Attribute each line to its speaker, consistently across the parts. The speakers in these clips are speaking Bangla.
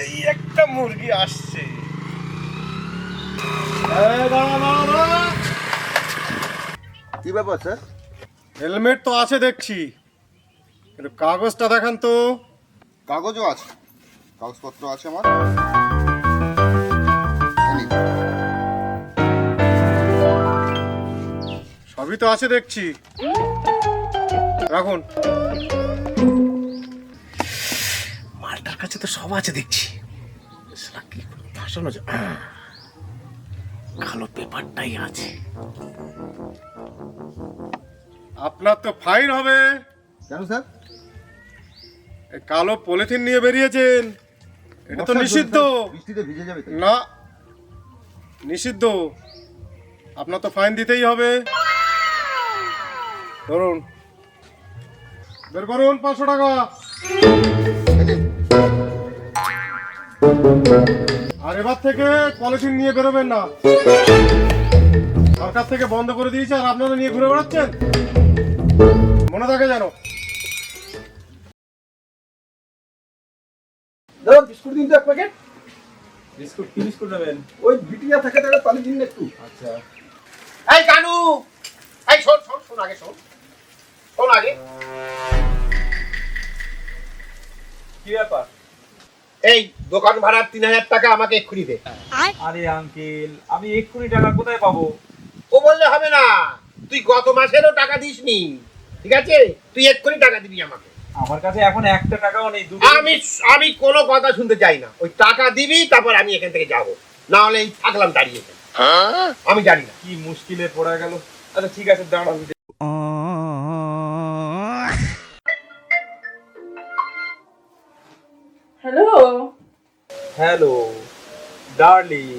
Speaker 1: এই একটা মুরগি আসছে।
Speaker 2: কি ব্যাপার স্যার?
Speaker 1: হেলমেট তো আছে দেখছি, কিন্তু কাগজটা দেখান তো।
Speaker 2: কাগজও আছে, কাগজপত্র আছে আমার।
Speaker 1: সবই তো আছে দেখছি, রাখুন। মালটার কাছে তো সব আছে দেখছি, শালা কি করে ফাঁসানো যায়? কালো পেপারটাই আছে। আপনার তো ফাইন হবে।
Speaker 2: কেন স্যার?
Speaker 1: এই কালো পলিথিন নিয়ে বেরিয়েছেন, এটা তো নিষিদ্ধ।
Speaker 2: বৃষ্টিতে ভিজে যাবে তো।
Speaker 1: না, নিষিদ্ধ। আপনার তো ফাইন দিতেই হবে। ধরুন, বের করুন 500 টাকা। আর এবার থেকে পলিথিন নিয়ে বেরোবেন না, সরকার থেকে বন্ধ করে দিয়েছে, আর আপনারা নিয়ে ঘুরে বেড়াচ্ছেন। মনে থাকে যেন।
Speaker 3: দাদা বিস্কুট দিন তো এক প্যাকেট।
Speaker 4: বিস্কুট কি বিস্কুট নেবেন?
Speaker 3: ওই বিটিয়া থাকে তাহলে পানি দিন না একটু।
Speaker 4: আচ্ছা,
Speaker 1: এই কানু, এই শোন শোন শোন, আগে শোন, শোন আগে।
Speaker 4: কি ব্যাপার?
Speaker 1: এই দোকান ভাড়ার 3000 টাকা আমাকে এক্ষুনি দে।
Speaker 4: আরে আঙ্কেল, আমি এক্ষুনি টাকা কোথায় পাবো?
Speaker 1: ও বললে হবে না, তুই গত মাসেরও টাকা দিসনি, ঠিক আছে? তুই এক্ষুনি টাকা দিবি আমাকে।
Speaker 4: আমার কাছে এখন একটা টাকাও নেই।
Speaker 1: আমি আমি কোনো কথা শুনতে চাই না, ওই টাকা দিবি, তারপর আমি এখান থেকে যাব, না হলে এই থাকলাম দাঁড়িয়ে এখানে। আমি জানি না
Speaker 4: কি মুশকিলে পড়া গেল। আচ্ছা ঠিক আছে, দাঁড়ান।
Speaker 5: Hello,
Speaker 4: hello darling,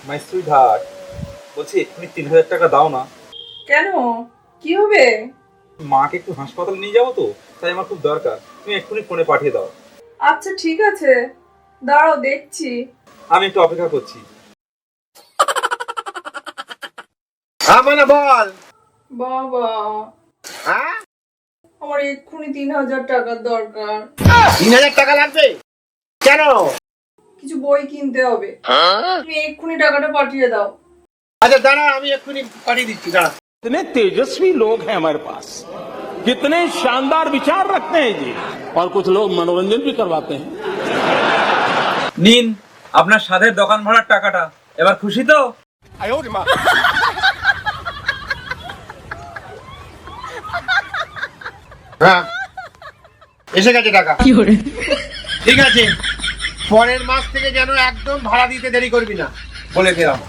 Speaker 4: my sweet heart. বলছি এক্ষুনি 3000 টাকা দাও না।
Speaker 5: কেন? কি হবে?
Speaker 4: মাকে একটু হাসপাতালে নিয়ে যাবো তো, তাই আমার খুব দরকার। তুমি এক্ষুনি ফোনে পাঠিয়ে দাও।
Speaker 5: আচ্ছা ঠিক আছে, দাঁড়াও দেখছি।
Speaker 4: আমি একটু অপেক্ষা করছি।
Speaker 1: হ্যাঁ মানে বল।
Speaker 5: বাবা,
Speaker 1: হ্যাঁ,
Speaker 5: আমার এক্ষুনি 3000 টাকার দরকার।
Speaker 1: 3000 টাকা লাগবে কেন?
Speaker 5: কিছু বই কিনতে হবে, তুমি এক্ষুনি টাকাটা পাঠিয়ে দাও।
Speaker 1: আচ্ছা দাঁড়া, আমি এক্ষুনি পাঠিয়ে দিচ্ছি, দাঁড়া।
Speaker 6: कितने तेजस्वी लोग हैं हमारे पास, कितने शानदार विचार रखते हैं जी। और कुछ लोग मनोरंजन भी करवाते हैं।
Speaker 4: নিন আপনার সাধের দোকান ভাড়ার টাকাটা। এবার খুশি তো?
Speaker 1: হ্যাঁ, এসে গেছে টাকা। ঠিক আছে, পরের মাস থেকে যেন একদম ভাড়া দিতে দেরি করবি না, বলে দিলাম।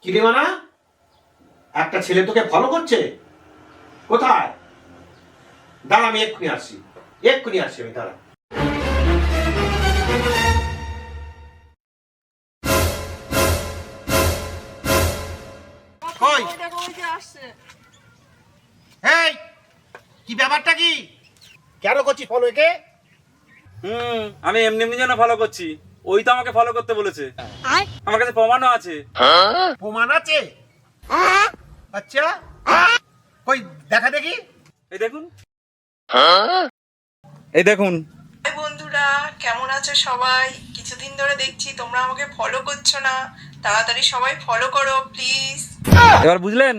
Speaker 1: কিরে মানা, একটা ছেলে তোকে ফলো করছে? কোথায়? দাঁড়া, আমি এক্ষুনি আসছি, এক্ষুনি আসছি আমি, দাঁড়া। কই? এই, কি ব্যাপারটা কি? কেন করছিস ফলো একে?
Speaker 4: আমি এমনি এমনি যেন ফলো করছি, ওই তো আমাকে ফলো করতে বলেছে। আমার কাছে প্রমাণও আছে।
Speaker 1: প্রমাণ আছে? আচ্ছা, কই দেখা দেখি।
Speaker 4: এই দেখুন, এই দেখুন।
Speaker 5: হাই বন্ধুরা, কেমন আছো সবাই? কিছুদিন ধরে দেখছি তোমরা আমাকে ফলো করছো না, তাড়াতাড়ি সবাই ফলো করো প্লিজ।
Speaker 4: এবার বুঝলেন?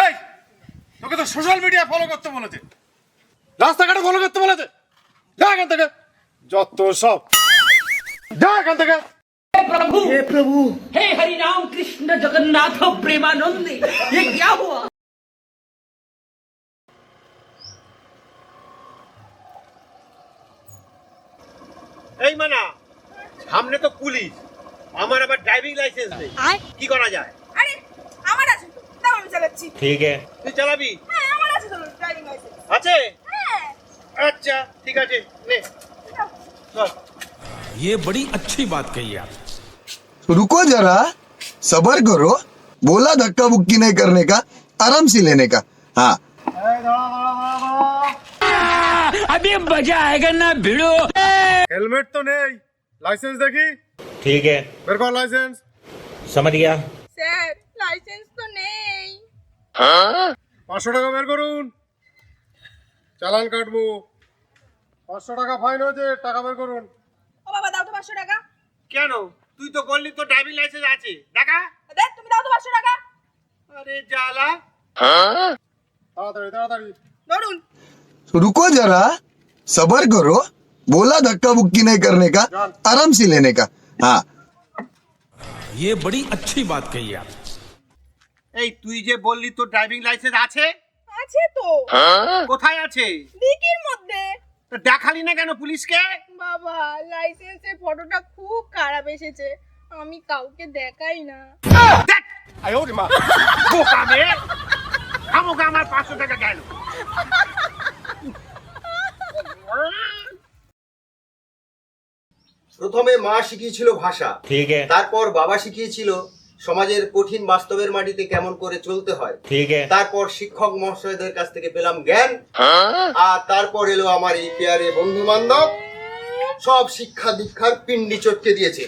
Speaker 1: এই, তোকে তো সোশ্যাল মিডিয়া ফলো করতে বলেছে, রাস্তাঘাটে ফলো করতে বলেছে। যা এখান থেকে, যত সব, যা এখান থেকে।
Speaker 7: हे हरि राम कृष्ण जगन्नाथ प्रेमानंद, ये क्या हुआ?
Speaker 8: সামনে তো পুলিশ, আমার আবার ড্রাইভিং লাইসেন্স নেই, কি করা যায়?
Speaker 5: আরে আমার আছে তো, দাও আমি চালাচ্ছি।
Speaker 8: ঠিক আছে, তুই চালাবি?
Speaker 5: হ্যাঁ আমার আছে তো ড্রাইভিং লাইসেন্স।
Speaker 8: আছে?
Speaker 5: হ্যাঁ।
Speaker 8: আচ্ছা ঠিক আছে, নে চল।
Speaker 6: ये बड़ी अच्छी बात कही आप।
Speaker 9: रुको जरा, सबर करो, बोला धक्का बुक्की नहीं करने का, आराम से लेने का। हाँ
Speaker 7: अभी मजा आएगा ना भिड़ो।
Speaker 1: হেলমেট তো নেই, লাইসেন্স দেখি।
Speaker 8: ঠিক আছে,
Speaker 1: বের কর লাইসেন্স।
Speaker 8: समझ गया।
Speaker 5: স্যার লাইসেন্স তো নেই।
Speaker 1: 500 টাকা বের করুন, চালান কাটবো। 500 টাকা ফাইন হয়েছে, টাকা বের করুন।
Speaker 5: ও বাবা দাও তো 500 টাকা।
Speaker 8: কেন? তুই তো বললি তো ড্রাইভিং লাইসেন্স আছে, দেখা।
Speaker 5: দে তুমি দাও তো 500 টাকা।
Speaker 8: আরে জ্বালা।
Speaker 1: তাড়াতাড়ি তাড়াতাড়ি।
Speaker 5: ধরুন।
Speaker 9: रुको जरा, सबर करो, बोला धक्का बुक्की नहीं करने का, आराम से लेने का। हाँ
Speaker 6: ये बड़ी अच्छी बात कही आप।
Speaker 8: এই তুই যে বললি তো ড্রাইভিং লাইসেন্স আছে,
Speaker 5: আছে তো।
Speaker 8: কোথায় আছে?
Speaker 5: ডিকির মধ্যে।
Speaker 8: তো দেখালি না কেন পুলিশকে?
Speaker 5: বাবা লাইসেন্সের ফটোটা খুব খারাপ এসেছে, আমি কাউকে দেখাই না।
Speaker 8: দেখ, বোকা মেয়ে, খামোখা আমার 500 টাকা গেল।
Speaker 10: প্রথমে মা শিখিয়েছিল ভাষা,
Speaker 8: ঠিক আছে,
Speaker 10: তারপর বাবা শিখিয়েছিল সমাজের কঠিন বাস্তবের মাটিতে কেমন করে চলতে হয়,
Speaker 8: ঠিক আছে,
Speaker 10: তারপর শিক্ষক মহাশয়দের কাছ থেকে পেলাম জ্ঞান, আর তারপর এলো আমার এই পেয়ারে বন্ধু বান্ধব, সব শিক্ষা দীক্ষার পিন্ডি চটকে দিয়েছে।